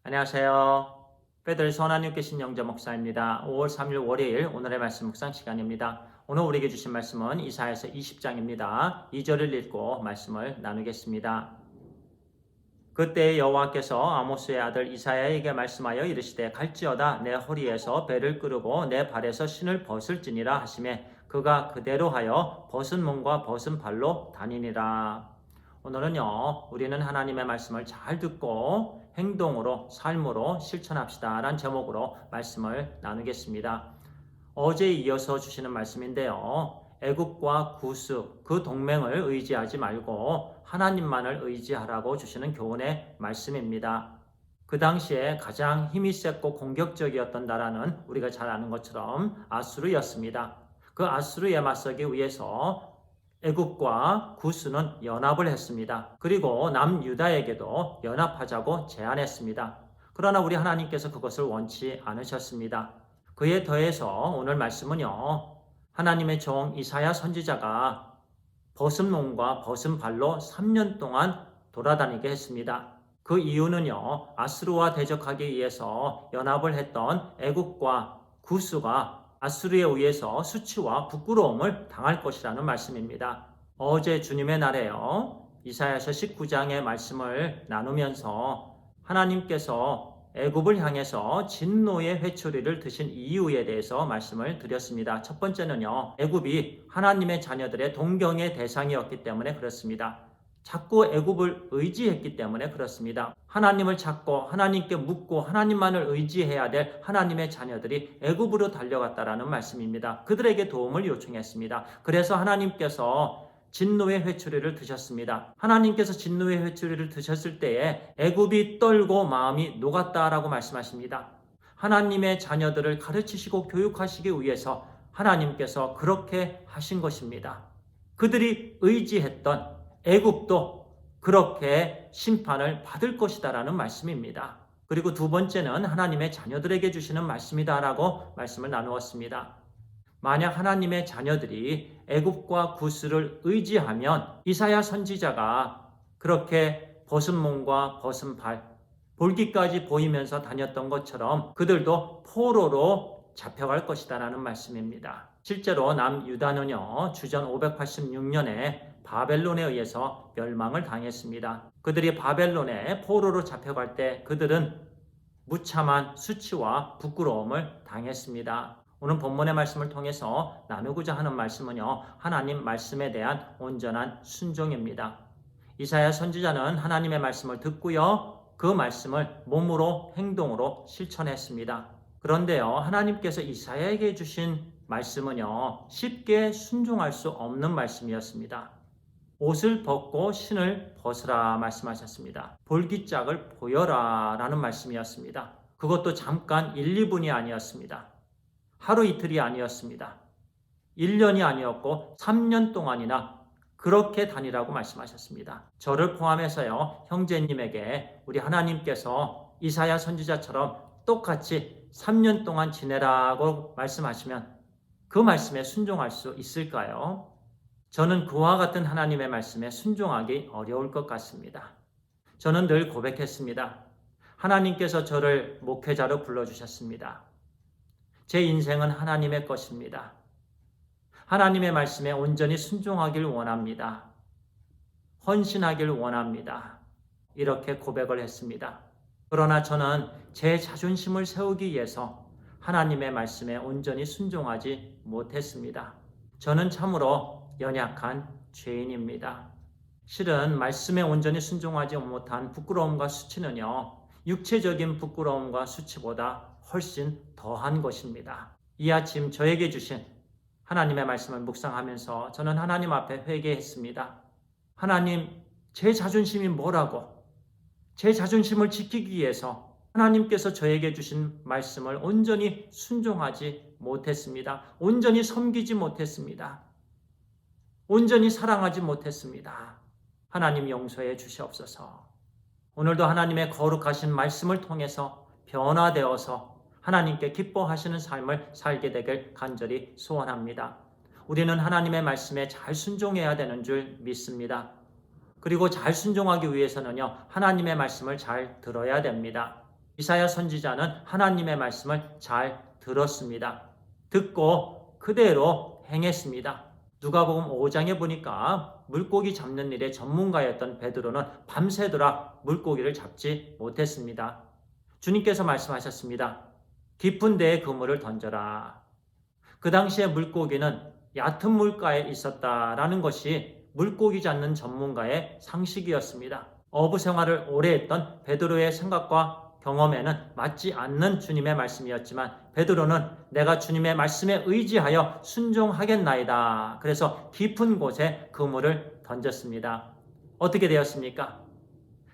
안녕하세요. 베들에서 하나님 계신 영자 목사입니다. 5월 3일 월요일 오늘의 말씀 묵상 시간입니다. 오늘 우리에게 주신 말씀은 이사야서 20장입니다. 2절을 읽고 말씀을 나누겠습니다. 그때 여호와께서 아모스의 아들 이사야에게 말씀하여 이르시되 갈지어다 내 허리에서 배를 끄르고 내 발에서 신을 벗을지니라 하시매 그가 그대로 하여 벗은 몸과 벗은 발로 다니니라. 오늘은요, 우리는 하나님의 말씀을 잘 듣고 행동으로, 삶으로 실천합시다 라는 제목으로 말씀을 나누겠습니다. 어제에 이어서 주시는 말씀인데요. 애굽과 구스, 그 동맹을 의지하지 말고 하나님만을 의지하라고 주시는 교훈의 말씀입니다. 그 당시에 가장 힘이 셌고 공격적이었던 나라는 우리가 잘 아는 것처럼 아수르였습니다. 그 아수르에 맞서기 위해서 애굽과 구스는 연합을 했습니다. 그리고 남유다에게도 연합하자고 제안했습니다. 그러나 우리 하나님께서 그것을 원치 않으셨습니다. 그에 더해서 오늘 말씀은요, 하나님의 종 이사야 선지자가 벗은 몸과 벗은 발로 3년 동안 돌아다니게 했습니다. 그 이유는요, 아수르와 대적하기 위해서 연합을 했던 애굽과 구스가 아수르에 의해서 수치와 부끄러움을 당할 것이라는 말씀입니다. 어제 주님의 날에요, 이사야서 19장의 말씀을 나누면서 하나님께서 애굽을 향해서 진노의 회초리를 드신 이유에 대해서 말씀을 드렸습니다. 첫 번째는요, 애굽이 하나님의 자녀들의 동경의 대상이었기 때문에 그렇습니다. 자꾸 애굽을 의지했기 때문에 그렇습니다. 하나님을 찾고 하나님께 묻고 하나님만을 의지해야 될 하나님의 자녀들이 애굽으로 달려갔다라는 말씀입니다. 그들에게 도움을 요청했습니다. 그래서 하나님께서 진노의 회초리를 드셨습니다. 하나님께서 진노의 회초리를 드셨을 때에 애굽이 떨고 마음이 녹았다라고 말씀하십니다. 하나님의 자녀들을 가르치시고 교육하시기 위해서 하나님께서 그렇게 하신 것입니다. 그들이 의지했던 애굽도 그렇게 심판을 받을 것이다라는 말씀입니다. 그리고 두 번째는 하나님의 자녀들에게 주시는 말씀이다라고 말씀을 나누었습니다. 만약 하나님의 자녀들이 애굽과 구스를 의지하면 이사야 선지자가 그렇게 벗은 몸과 벗은 발, 볼기까지 보이면서 다녔던 것처럼 그들도 포로로 잡혀갈 것이다라는 말씀입니다. 실제로 남유다는요, 주전 586년에 바벨론에 의해서 멸망을 당했습니다. 그들이 바벨론에 포로로 잡혀갈 때 그들은 무참한 수치와 부끄러움을 당했습니다. 오늘 본문의 말씀을 통해서 나누고자 하는 말씀은요, 하나님 말씀에 대한 온전한 순종입니다. 이사야 선지자는 하나님의 말씀을 듣고요, 그 말씀을 몸으로 행동으로 실천했습니다. 그런데요, 하나님께서 이사야에게 주신 말씀은요, 쉽게 순종할 수 없는 말씀이었습니다. 옷을 벗고 신을 벗으라 말씀하셨습니다. 볼기짝을 보여라 라는 말씀이었습니다. 그것도 잠깐 1, 2분이 아니었습니다. 하루 이틀이 아니었습니다. 1년이 아니었고 3년 동안이나 그렇게 다니라고 말씀하셨습니다. 저를 포함해서요, 형제님에게 우리 하나님께서 이사야 선지자처럼 똑같이 3년 동안 지내라고 말씀하시면 그 말씀에 순종할 수 있을까요? 저는 그와 같은 하나님의 말씀에 순종하기 어려울 것 같습니다. 저는 늘 고백했습니다. 하나님께서 저를 목회자로 불러주셨습니다. 제 인생은 하나님의 것입니다. 하나님의 말씀에 온전히 순종하길 원합니다. 헌신하길 원합니다. 이렇게 고백을 했습니다. 그러나 저는 제 자존심을 세우기 위해서 하나님의 말씀에 온전히 순종하지 못했습니다. 저는 참으로 연약한 죄인입니다. 실은 말씀에 온전히 순종하지 못한 부끄러움과 수치는요, 육체적인 부끄러움과 수치보다 훨씬 더한 것입니다. 이 아침 저에게 주신 하나님의 말씀을 묵상하면서 저는 하나님 앞에 회개했습니다. 하나님, 제 자존심이 뭐라고? 제 자존심을 지키기 위해서 하나님께서 저에게 주신 말씀을 온전히 순종하지 못했습니다. 온전히 섬기지 못했습니다. 온전히 사랑하지 못했습니다. 하나님 용서해 주시옵소서. 오늘도 하나님의 거룩하신 말씀을 통해서 변화되어서 하나님께 기뻐하시는 삶을 살게 되길 간절히 소원합니다. 우리는 하나님의 말씀에 잘 순종해야 되는 줄 믿습니다. 그리고 잘 순종하기 위해서는요, 하나님의 말씀을 잘 들어야 됩니다. 이사야 선지자는 하나님의 말씀을 잘 들었습니다. 듣고 그대로 행했습니다. 누가복음 5장에 보니까 물고기 잡는 일에 전문가였던 베드로는 밤새도록 물고기를 잡지 못했습니다. 주님께서 말씀하셨습니다. 깊은 데에 그물을 던져라. 그 당시에 물고기는 얕은 물가에 있었다라는 것이 물고기 잡는 전문가의 상식이었습니다. 어부 생활을 오래 했던 베드로의 생각과 경험에는 맞지 않는 주님의 말씀이었지만 베드로는 내가 주님의 말씀에 의지하여 순종하겠나이다. 그래서 깊은 곳에 그물을 던졌습니다. 어떻게 되었습니까?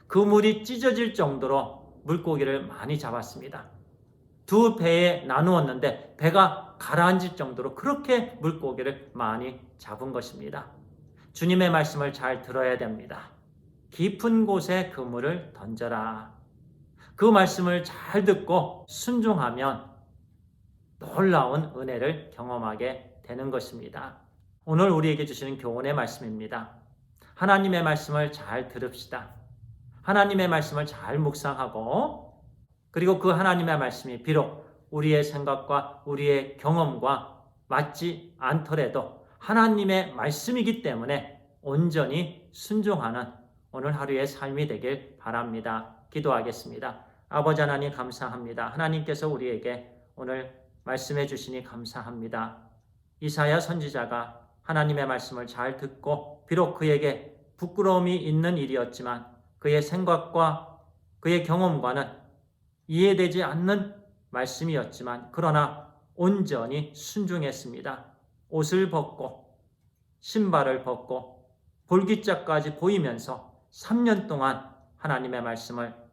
그물이 찢어질 정도로 물고기를 많이 잡았습니다. 두 배에 나누었는데 배가 가라앉을 정도로 그렇게 물고기를 많이 잡은 것입니다. 주님의 말씀을 잘 들어야 됩니다. 깊은 곳에 그물을 던져라. 그 말씀을 잘 듣고 순종하면 놀라운 은혜를 경험하게 되는 것입니다. 오늘 우리에게 주시는 교훈의 말씀입니다. 하나님의 말씀을 잘 들읍시다. 하나님의 말씀을 잘 묵상하고 그리고 그 하나님의 말씀이 비록 우리의 생각과 우리의 경험과 맞지 않더라도 하나님의 말씀이기 때문에 온전히 순종하는 오늘 하루의 삶이 되길 바랍니다. 기도하겠습니다. 아버지 하나님 감사합니다. 하나님께서 우리에게 오늘 말씀해 주시니 감사합니다. 이사야 선지자가 하나님의 말씀을 잘 듣고 비록 그에게 부끄러움이 있는 일이었지만 그의 생각과 그의 경험과는 이해되지 않는 말씀이었지만 그러나 온전히 순종했습니다. 옷을 벗고 신발을 벗고 볼기짝까지 보이면서 3년 동안 하나님의 말씀을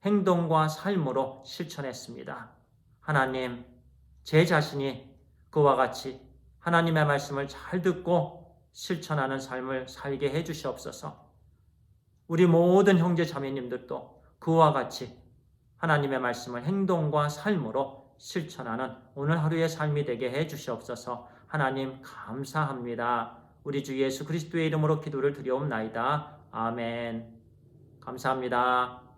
행동과 삶으로 실천했습니다. 하나님, 제 자신이 그와 같이 하나님의 말씀을 잘 듣고 실천하는 삶을 살게 해주시옵소서. 우리 모든 형제 자매님들도 그와 같이 하나님의 말씀을 행동과 삶으로 실천하는 오늘 하루의 삶이 되게 해주시옵소서. 하나님 감사합니다. 우리 주 예수 그리스도의 이름으로 기도를 드리옵나이다. 아멘. 감사합니다.